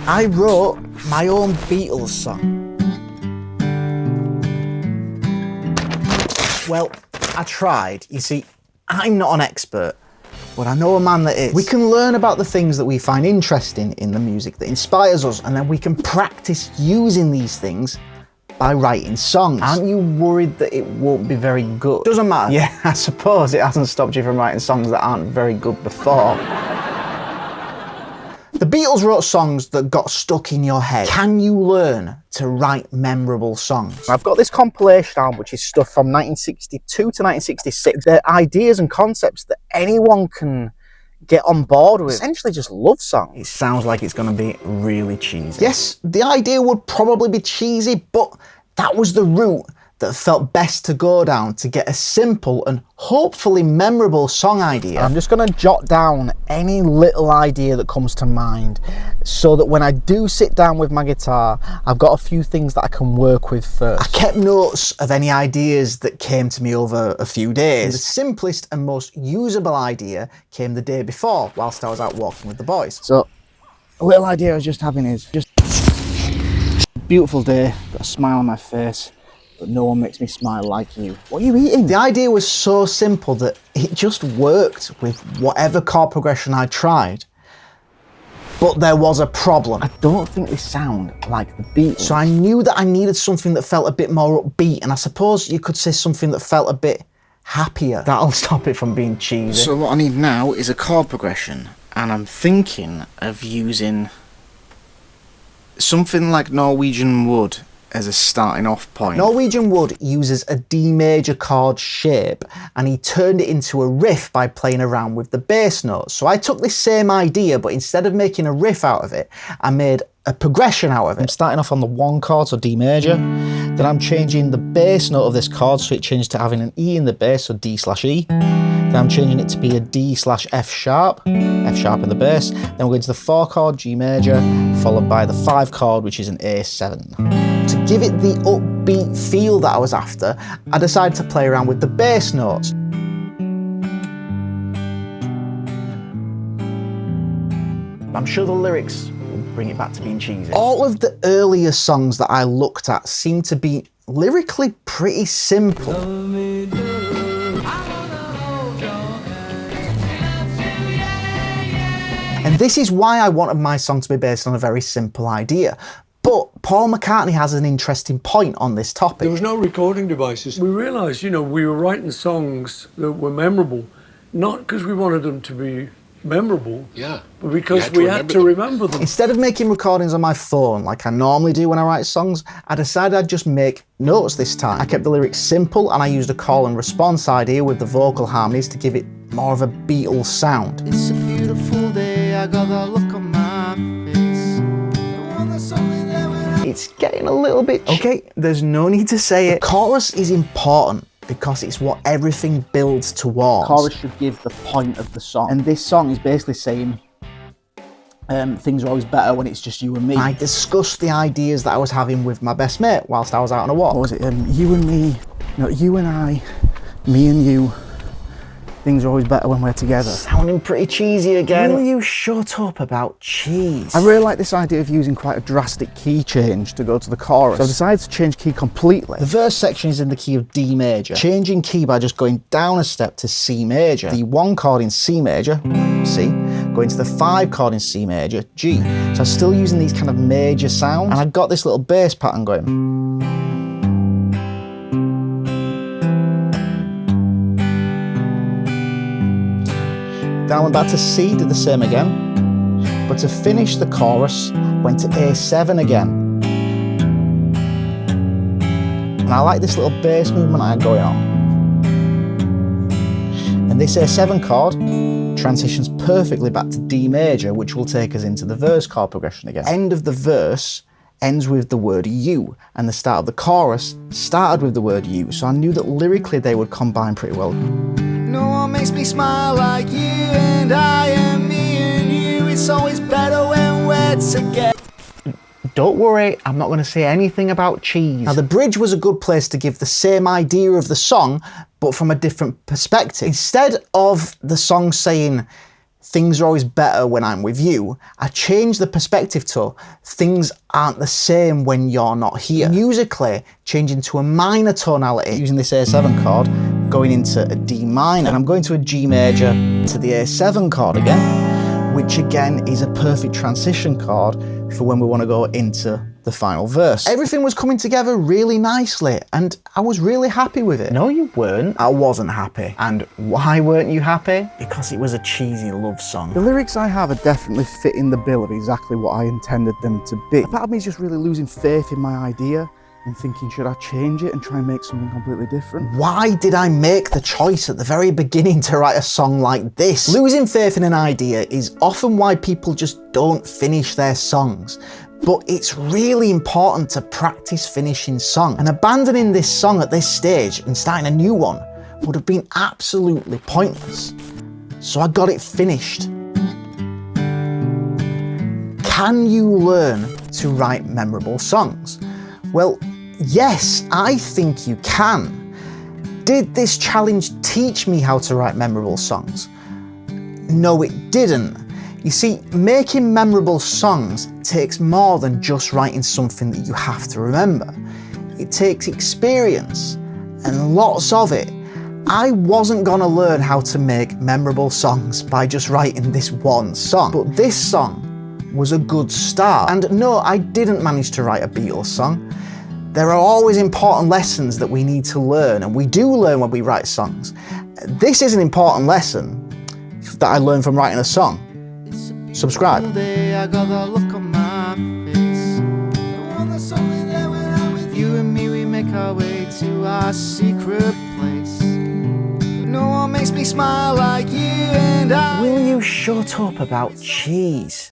I wrote my own Beatles song. Well, I tried. You see, I'm not an expert, but I know a man that is. We can learn about the things that we find interesting in the music that inspires us, and then we can practice using these things by writing songs. Aren't you worried that it won't be very good? Doesn't matter. Yeah, I suppose it hasn't stopped you from writing songs that aren't very good before. The Beatles wrote songs that got stuck in your head. Can you learn to write memorable songs? I've got this compilation album which is stuff from 1962 to 1966. They're ideas and concepts that anyone can get on board with. Essentially just love songs. It sounds like it's going to be really cheesy. Yes, the idea would probably be cheesy, but that was the route that felt best to go down to get a simple and hopefully memorable song idea. I'm just going to jot down any little idea that comes to mind so that when I do sit down with my guitar, I've got a few things that I can work with first. I kept notes of any ideas that came to me over a few days. The simplest and most usable idea came the day before whilst I was out walking with the boys. So, a little idea I was just having is just beautiful day, got a smile on my face. But no one makes me smile like you. What are you eating? The idea was so simple that it just worked with whatever chord progression I tried. But there was a problem. I don't think they sound like the Beatles. So I knew that I needed something that felt a bit more upbeat, and I suppose you could say something that felt a bit happier. That'll stop it from being cheesy. So what I need now is a chord progression, and I'm thinking of using something like Norwegian Wood as a starting off point. Norwegian Wood uses a D major chord shape, and he turned it into a riff by playing around with the bass notes. So I took this same idea, but instead of making a riff out of it, I made a progression out of it. I'm starting off on the 1 chord, so D major. Then I'm changing the bass note of this chord, so it changes to having an E in the bass, so D/E. Then I'm changing it to be a D/F sharp in the bass. Then we're going to the 4 chord, G major, followed by the 5 chord, which is an A7. To give it the upbeat feel that I was after, I decided to play around with the bass notes. I'm sure the lyrics will bring it back to being cheesy. All of the earlier songs that I looked at seemed to be lyrically pretty simple. And this is why I wanted my song to be based on a very simple idea. But Paul McCartney has an interesting point on this topic. There was no recording devices. We realised, you know, we were writing songs that were memorable, not because we wanted them to be memorable, but because we had to remember them. Instead of making recordings on my phone like I normally do when I write songs, I decided I'd just make notes this time. I kept the lyrics simple, and I used a call and response idea with the vocal harmonies to give it more of a Beatles sound. It's a beautiful day, I got a look on my face. It's getting a little bit... Okay, there's no need to say it. The chorus is important because it's what everything builds towards. The chorus should give the point of the song. And this song is basically saying things are always better when it's just you and me. I discussed the ideas that I was having with my best mate whilst I was out on a walk. What was it? You and me, no, you and I, me and you. Things are always better when we're together. Sounding pretty cheesy again. Will you shut up about cheese? I really like this idea of using quite a drastic key change to go to the chorus. So I decided to change key completely. The verse section is in the key of D major. Changing key by just going down a step to C major. The 1 chord in C major, C, going to the 5 chord in C major, G. So I'm still using these kind of major sounds, and I've got this little bass pattern going. Then I went back to C, did the same again, but to finish the chorus, went to A7 again. And I like this little bass movement I had going on. And this A7 chord transitions perfectly back to D major, which will take us into the verse chord progression again. End of the verse ends with the word you, and the start of the chorus started with the word you, so I knew that lyrically they would combine pretty well. No one makes me smile like you, and I am me and you. It's always better when we're together. Don't worry, I'm not going to say anything about cheese. Now, the bridge was a good place to give the same idea of the song, but from a different perspective. Instead of the song saying, things are always better when I'm with you, I changed the perspective to things aren't the same when you're not here. Musically, changing to a minor tonality, using this A7 chord, going into a D minor, and I'm going to a G major to the A7 chord again, which again is a perfect transition chord for when we want to go into the final verse. Everything was coming together really nicely and I was really happy with it. No, you weren't. I wasn't happy. And why weren't you happy? Because it was a cheesy love song. The lyrics I have are definitely fitting the bill of exactly what I intended them to be. Part of me is just really losing faith in my idea and thinking, should I change it and try and make something completely different? Why did I make the choice at the very beginning to write a song like this? Losing faith in an idea is often why people just don't finish their songs. But it's really important to practice finishing songs. And abandoning this song at this stage and starting a new one would have been absolutely pointless. So I got it finished. Can you learn to write memorable songs? Well, yes, I think you can. Did this challenge teach me how to write memorable songs? No, it didn't. You see, making memorable songs takes more than just writing something that you have to remember. It takes experience, and lots of it. I wasn't gonna learn how to make memorable songs by just writing this one song, but this song was a good start. And no, I didn't manage to write a Beatles song. There are always important lessons that we need to learn, and we do learn when we write songs. This is an important lesson that I learned from writing a song. Subscribe. I got the look on my face. The one that's only there when I'm with you and me. We make our way to our secret place. No one makes me smile like you and I. Will you shut up about cheese?